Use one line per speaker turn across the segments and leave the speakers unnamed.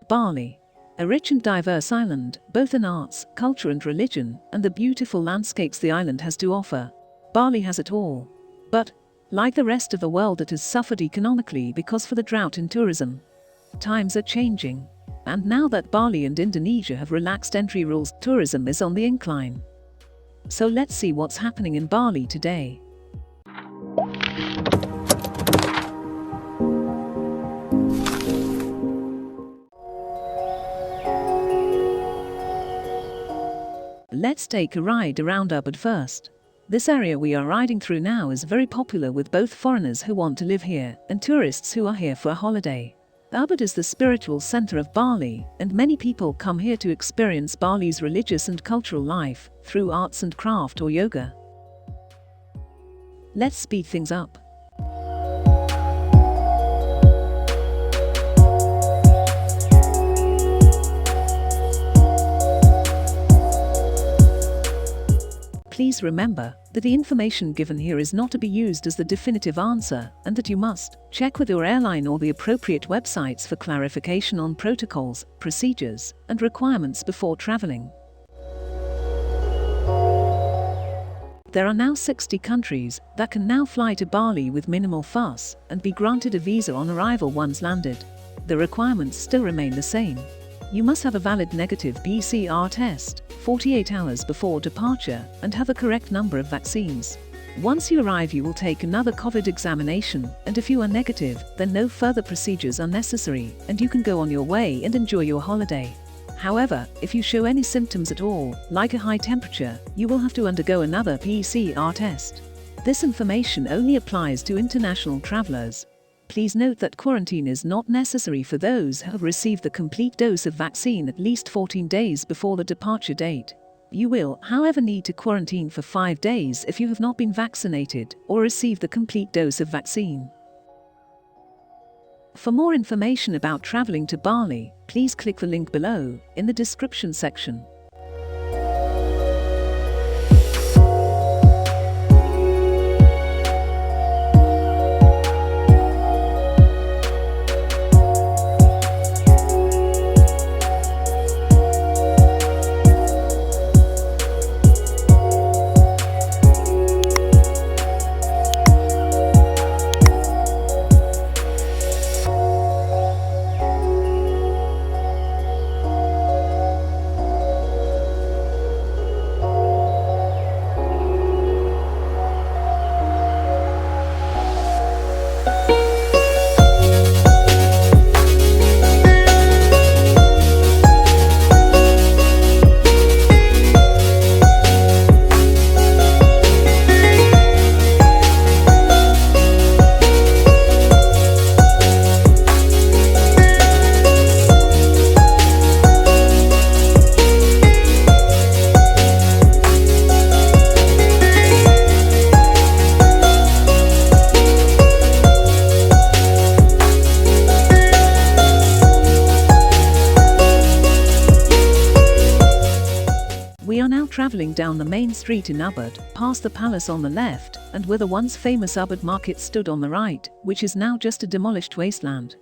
Bali, a rich and diverse island, both in arts, culture and religion, and the beautiful landscapes the island has to offer. Bali has it all. But, like the rest of the world, it has suffered economically because of the drought in tourism. Times are changing. And now that Bali and Indonesia have relaxed entry rules, tourism is on the incline. So let's see what's happening in Bali today. Let's take a ride around Ubud first. This area we are riding through now is very popular with both foreigners who want to live here and tourists who are here for a holiday. Ubud is the spiritual center of Bali, and many people come here to experience Bali's religious and cultural life through arts and craft or yoga. Let's speed things up. Please remember that the information given here is not to be used as the definitive answer, and that you must check with your airline or the appropriate websites for clarification on protocols, procedures, and requirements before traveling. There are now 60 countries that can now fly to Bali with minimal fuss and be granted a visa on arrival once landed. The requirements still remain the same. You must have a valid negative PCR test 48 hours before departure and have the correct number of vaccines. Once you arrive, you will take another COVID examination, and if you are negative, then no further procedures are necessary and you can go on your way and enjoy your holiday. However, if you show any symptoms at all, like a high temperature, you will have to undergo another PCR test. This information only applies to international travelers. Please note that quarantine is not necessary for those who have received the complete dose of vaccine at least 14 days before the departure date. You will, however, need to quarantine for 5 days if you have not been vaccinated or received the complete dose of vaccine. For more information about traveling to Bali, please click the link below in the description section. We are now traveling down the main street in Ubud, past the palace on the left, and where the once famous Ubud market stood on the right, which is now just a demolished wasteland.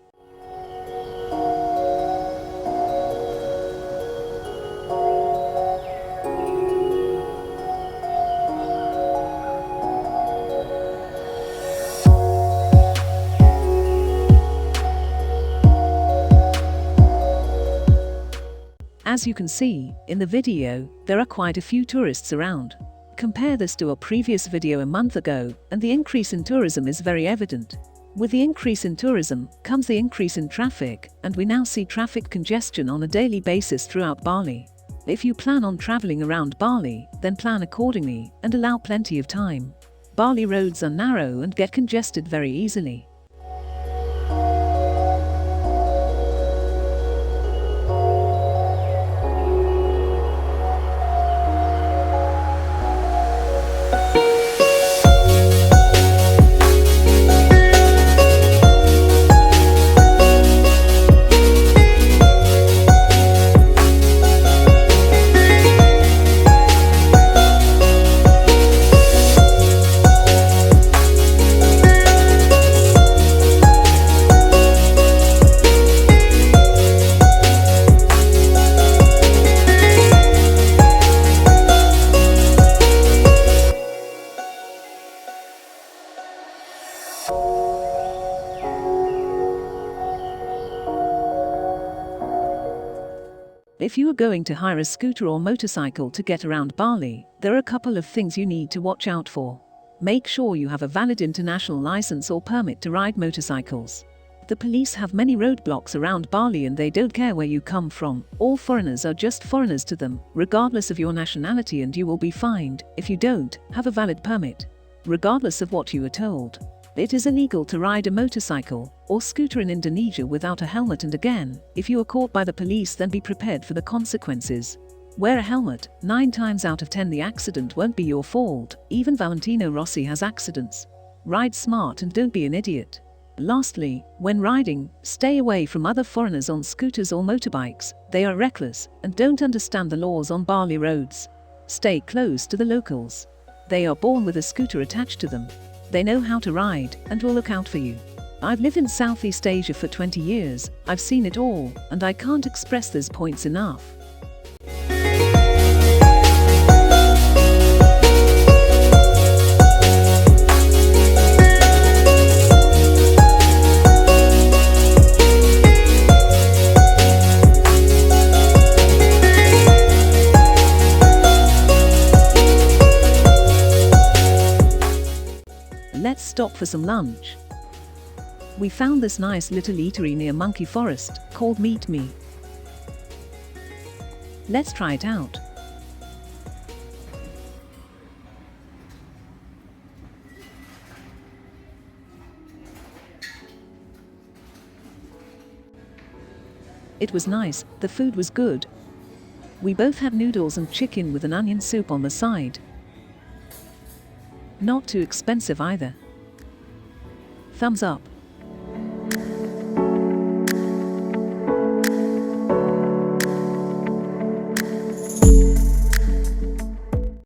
As you can see in the video, there are quite a few tourists around. Compare this to a previous video a month ago, and the increase in tourism is very evident. With the increase in tourism comes the increase in traffic, and we now see traffic congestion on a daily basis throughout Bali. If you plan on traveling around Bali, then plan accordingly and allow plenty of time. Bali roads are narrow and get congested very easily. If you are going to hire a scooter or motorcycle to get around Bali, there are a couple of things you need to watch out for. Make sure you have a valid international license or permit to ride motorcycles. The police have many roadblocks around Bali and they don't care where you come from. All foreigners are just foreigners to them, regardless of your nationality, and you will be fined if you don't have a valid permit. Regardless of what you are told, it is illegal to ride a motorcycle or scooter in Indonesia without a helmet, and again, if you are caught by the police, then be prepared for the consequences. Wear a helmet. 9 times out of 10 the accident won't be your fault. Even Valentino Rossi has accidents. Ride smart and don't be an idiot. Lastly, when riding, stay away from other foreigners on scooters or motorbikes. They are reckless and don't understand the laws on Bali roads. Stay close to the locals. They are born with a scooter attached to them. They know how to ride and will look out for you. I've lived in Southeast Asia for 20 years, I've seen it all, and I can't express these points enough. Let's stop for some lunch. We found this nice little eatery near Monkey Forest called Meet Me. Let's try it out. It was nice, the food was good. We both had noodles and chicken with an onion soup on the side. Not too expensive either. Thumbs up.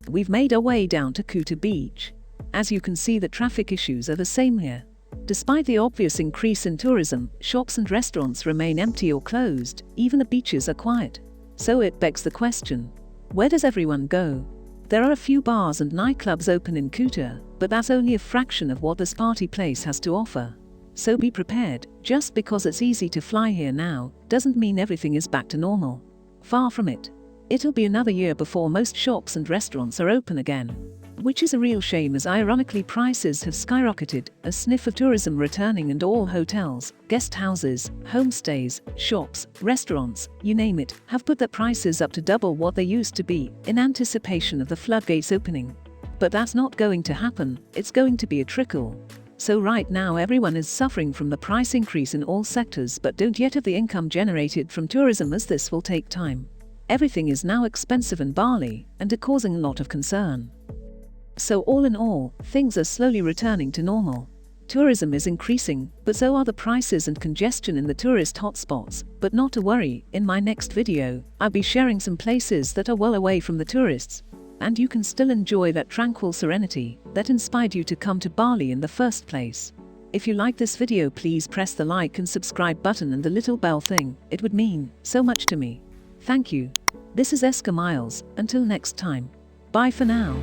We've made our way down to Kuta Beach. As you can see, the traffic issues are the same here. Despite the obvious increase in tourism, shops and restaurants remain empty or closed, even the beaches are quiet. So it begs the question, where does everyone go? There are a few bars and nightclubs open in Kuta, but that's only a fraction of what this party place has to offer. So be prepared. Just because it's easy to fly here now, doesn't mean everything is back to normal. Far from it. It'll be another year before most shops and restaurants are open again. Which is a real shame, as ironically prices have skyrocketed, a sniff of tourism returning, and all hotels, guest houses, homestays, shops, restaurants, you name it, have put their prices up to double what they used to be, in anticipation of the floodgates opening. But that's not going to happen, it's going to be a trickle. So right now everyone is suffering from the price increase in all sectors, but don't yet have the income generated from tourism, as this will take time. Everything is now expensive in Bali, and are causing a lot of concern. So all in all, things are slowly returning to normal. Tourism is increasing, but so are the prices and congestion in the tourist hotspots. But not to worry, in my next video, I'll be sharing some places that are well away from the tourists, and you can still enjoy that tranquil serenity that inspired you to come to Bali in the first place. If you like this video, please press the like and subscribe button and the little bell thing, it would mean so much to me. Thank you. This is Eska Miles, until next time. Bye for now.